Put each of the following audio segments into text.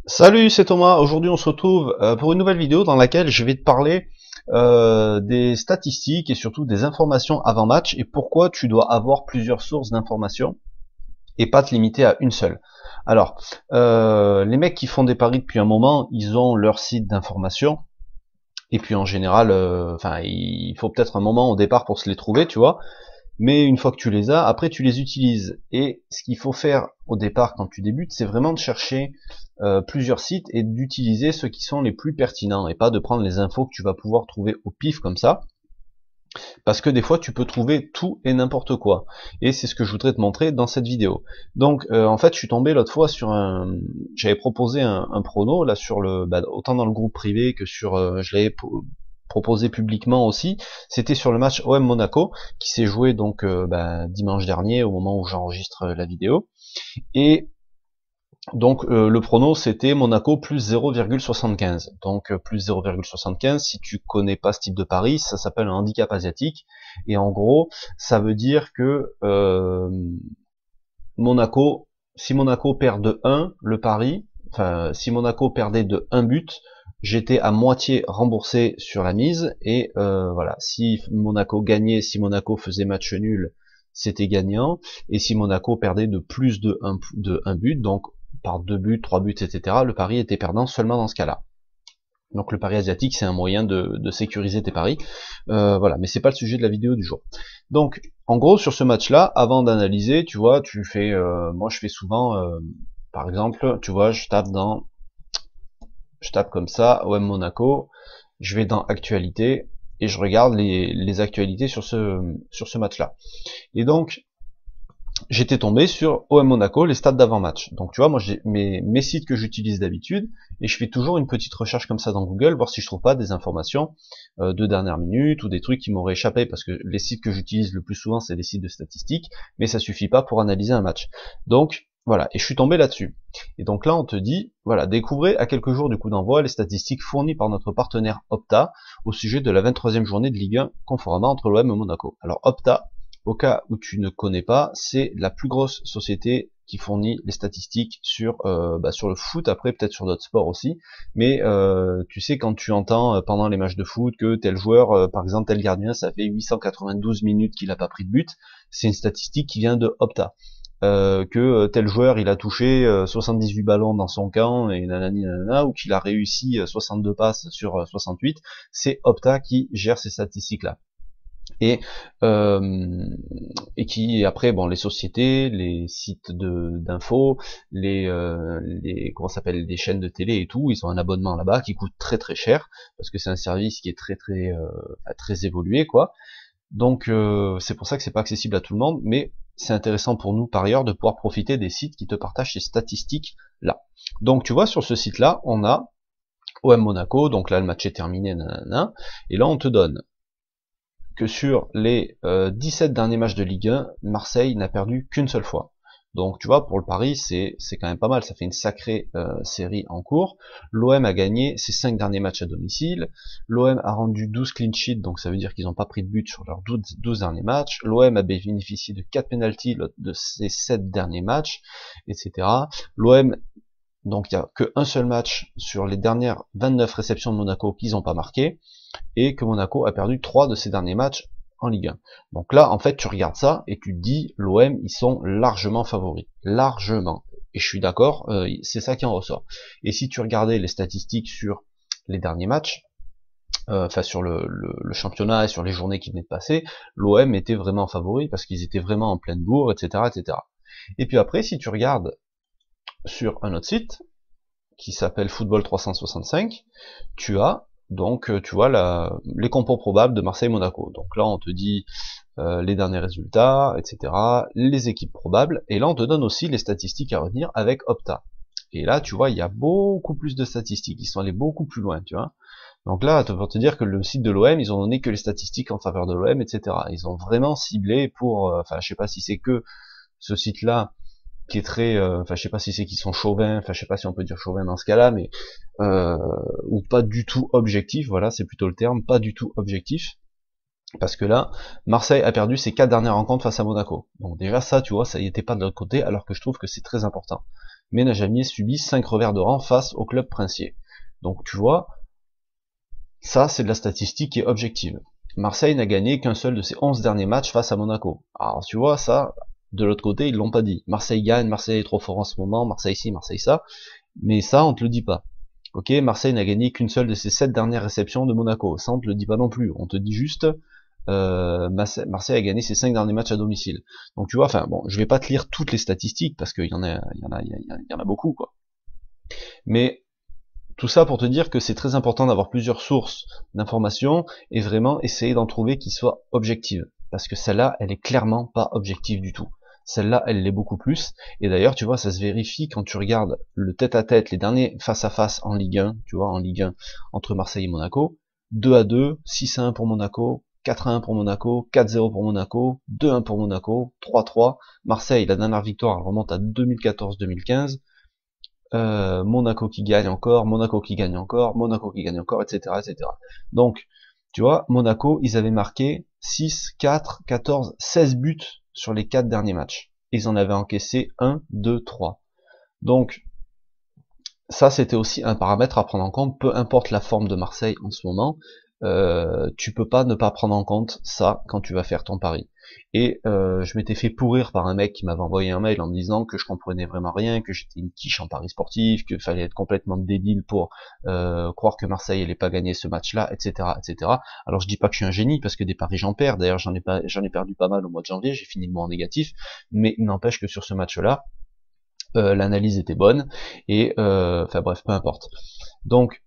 Salut, c'est Thomas. Aujourd'hui, on se retrouve pour une nouvelle vidéo dans laquelle je vais te parler des statistiques et surtout des informations avant match et pourquoi tu dois avoir plusieurs sources d'informations et pas te limiter à une seule. Alors, les mecs qui font des paris depuis un moment, ils ont leur site d'information et puis en général, enfin, il faut peut-être un moment au départ pour se les trouver, tu vois. Mais une fois que tu les as, après tu les utilises. Et ce qu'il faut faire au départ quand tu débutes, c'est vraiment de chercher plusieurs sites et d'utiliser ceux qui sont les plus pertinents et pas de prendre les infos que tu vas pouvoir trouver au pif comme ça. Parce que des fois tu peux trouver tout et n'importe quoi. Et c'est ce que je voudrais te montrer dans cette vidéo. Donc en fait je suis tombé l'autre fois sur un... J'avais proposé un prono là sur le... autant dans le groupe privé que sur... je l'avais proposé publiquement aussi, c'était sur le match OM Monaco qui s'est joué donc dimanche dernier au moment où j'enregistre la vidéo. Et donc le prono c'était Monaco plus 0,75. Donc plus 0,75, si tu connais pas ce type de pari, ça s'appelle un handicap asiatique. Et en gros, ça veut dire que Monaco, si Monaco perd de 1 le pari, enfin si Monaco perdait de 1 but, j'étais à moitié remboursé sur la mise. Et voilà, si Monaco gagnait, si Monaco faisait match nul, c'était gagnant. Et si Monaco perdait de plus de 1 but, donc par 2 buts, 3 buts, etc., le pari était perdant seulement dans ce cas-là. Donc le pari asiatique, c'est un moyen de sécuriser tes paris. Voilà, mais c'est pas le sujet de la vidéo du jour. Donc, en gros, sur ce match-là, avant d'analyser, tu vois, tu fais, moi je fais souvent, par exemple, tu vois, je tape comme ça, OM Monaco, je vais dans actualité et je regarde les actualités sur ce match-là. Et donc, j'étais tombé sur OM Monaco, les stats d'avant-match. Donc tu vois, moi j'ai mes sites que j'utilise d'habitude, et je fais toujours une petite recherche comme ça dans Google, voir si je trouve pas des informations de dernière minute, ou des trucs qui m'auraient échappé, parce que les sites que j'utilise le plus souvent, c'est des sites de statistiques, mais ça suffit pas pour analyser un match. Donc voilà, et je suis tombé là-dessus. Et donc là, on te dit, voilà, découvrez à quelques jours du coup d'envoi les statistiques fournies par notre partenaire Opta au sujet de la 23e journée de Ligue 1 Conforama entre l'OM et Monaco. Alors Opta, au cas où tu ne connais pas, c'est la plus grosse société qui fournit les statistiques sur le foot, après peut-être sur d'autres sports aussi, mais tu sais quand tu entends pendant les matchs de foot que tel joueur, par exemple tel gardien, ça fait 892 minutes qu'il n'a pas pris de but, c'est une statistique qui vient de Opta. Que tel joueur il a touché 78 ballons dans son camp et nanani nanana, ou qu'il a réussi 62 passes sur 68, c'est Opta qui gère ces statistiques là. Et et qui après bon les sociétés, les sites d'infos, les comment ça s'appelle, les chaînes de télé et tout, ils ont un abonnement là-bas qui coûte très très cher parce que c'est un service qui est très évolué quoi. Donc c'est pour ça que c'est pas accessible à tout le monde, mais c'est intéressant pour nous par ailleurs de pouvoir profiter des sites qui te partagent ces statistiques là. Donc tu vois sur ce site là on a OM Monaco, donc là le match est terminé nanana, et là on te donne que sur les 17 derniers matchs de Ligue 1, Marseille n'a perdu qu'une seule fois. Donc tu vois, pour le pari, c'est quand même pas mal, ça fait une sacrée série en cours. L'OM a gagné ses 5 derniers matchs à domicile. L'OM a rendu 12 clean sheets, donc ça veut dire qu'ils n'ont pas pris de but sur leurs 12 derniers matchs. L'OM a bénéficié de 4 penalties de ses 7 derniers matchs, etc. L'OM, donc il n'y a qu'un seul match sur les dernières 29 réceptions de Monaco qu'ils n'ont pas marqué, et que Monaco a perdu 3 de ses derniers matchs en Ligue 1. Donc là, en fait, tu regardes ça et tu te dis, l'OM, ils sont largement favoris. Largement. Et je suis d'accord, c'est ça qui en ressort. Et si tu regardais les statistiques sur les derniers matchs, enfin sur le championnat et sur les journées qui venaient de passer, l'OM était vraiment favori parce qu'ils étaient vraiment en pleine bourre, etc., etc. Et puis après, si tu regardes sur un autre site, qui s'appelle Football 365, tu as donc tu vois les compos probables de Marseille-Monaco. Donc là on te dit les derniers résultats, etc., les équipes probables, et là on te donne aussi les statistiques à retenir avec Opta. Et là tu vois il y a beaucoup plus de statistiques, ils sont allés beaucoup plus loin, tu vois. Donc là pour te dire que le site de l'OM, ils ont donné que les statistiques en faveur de l'OM, etc. Ils ont vraiment ciblé pour, enfin je sais pas si c'est que ce site-là qui est très, enfin je sais pas si c'est qu'ils sont chauvins, enfin je sais pas si on peut dire chauvin dans ce cas-là, mais ou pas du tout objectif, voilà, c'est plutôt le terme, pas du tout objectif, parce que là, Marseille a perdu ses 4 dernières rencontres face à Monaco. Donc déjà ça, tu vois, ça y était pas de l'autre côté, alors que je trouve que c'est très important. mais n'a jamais subi 5 revers de rang face au club princier. Donc tu vois, ça c'est de la statistique qui est objective. Marseille n'a gagné qu'un seul de ses 11 derniers matchs face à Monaco. Alors tu vois, ça, de l'autre côté, ils l'ont pas dit. Marseille gagne, Marseille est trop fort en ce moment, Marseille ci, Marseille ça, mais ça, on te le dit pas. Ok, Marseille n'a gagné qu'une seule de ses 7 dernières réceptions de Monaco. Ça, on te le dit pas non plus. On te dit juste, Marseille a gagné ses 5 derniers matchs à domicile. Donc tu vois, enfin bon, je vais pas te lire toutes les statistiques parce qu'il y en a beaucoup, quoi. Mais tout ça pour te dire que c'est très important d'avoir plusieurs sources d'informations et vraiment essayer d'en trouver qui soient objectives. Parce que celle-là, elle est clairement pas objective du tout. Celle-là, elle l'est beaucoup plus. Et d'ailleurs, tu vois, ça se vérifie quand tu regardes le tête-à-tête, les derniers face-à-face en Ligue 1, tu vois, en Ligue 1, entre Marseille et Monaco. 2-2, 6-1 pour Monaco, 4-1 pour Monaco, 4-0 pour Monaco, 2-1 pour Monaco, 3-3. Marseille, la dernière victoire, elle remonte à 2014-2015. Monaco qui gagne encore, Monaco qui gagne encore, Monaco qui gagne encore, etc., etc. Donc, tu vois, Monaco, ils avaient marqué 6, 4, 14, 16 buts sur les 4 derniers matchs. Ils en avaient encaissé 1, 2, 3. Donc, ça, c'était aussi un paramètre à prendre en compte, peu importe la forme de Marseille en ce moment, tu peux pas ne pas prendre en compte ça quand tu vas faire ton pari. Et je m'étais fait pourrir par un mec qui m'avait envoyé un mail en me disant que je comprenais vraiment rien, que j'étais une quiche en pari sportif, qu'il fallait être complètement débile pour croire que Marseille allait pas gagner ce match-là, etc., etc. Alors je dis pas que je suis un génie parce que des paris j'en perds. D'ailleurs j'en ai perdu pas mal au mois de janvier, j'ai fini le mois en négatif, mais il n'empêche que sur ce match-là, l'analyse était bonne et enfin bref, peu importe. Donc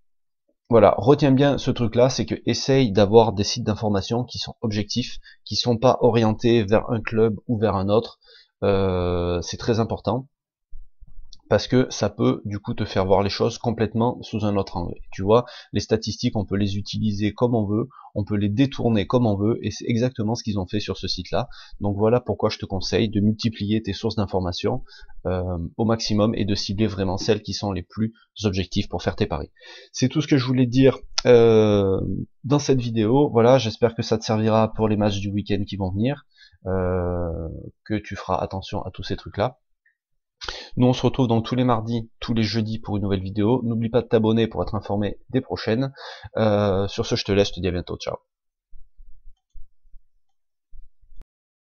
voilà, retiens bien ce truc-là, c'est que essaye d'avoir des sites d'information qui sont objectifs, qui sont pas orientés vers un club ou vers un autre. C'est très important parce que ça peut du coup te faire voir les choses complètement sous un autre angle. Tu vois, les statistiques, on peut les utiliser comme on veut, on peut les détourner comme on veut, et c'est exactement ce qu'ils ont fait sur ce site-là. Donc voilà pourquoi je te conseille de multiplier tes sources d'informations au maximum et de cibler vraiment celles qui sont les plus objectives pour faire tes paris. C'est tout ce que je voulais dire dans cette vidéo. Voilà, j'espère que ça te servira pour les matchs du week-end qui vont venir, que tu feras attention à tous ces trucs-là. Nous on se retrouve donc tous les mardis, tous les jeudis pour une nouvelle vidéo. N'oublie pas de t'abonner pour être informé des prochaines. Sur ce, je te laisse, je te dis à bientôt, ciao.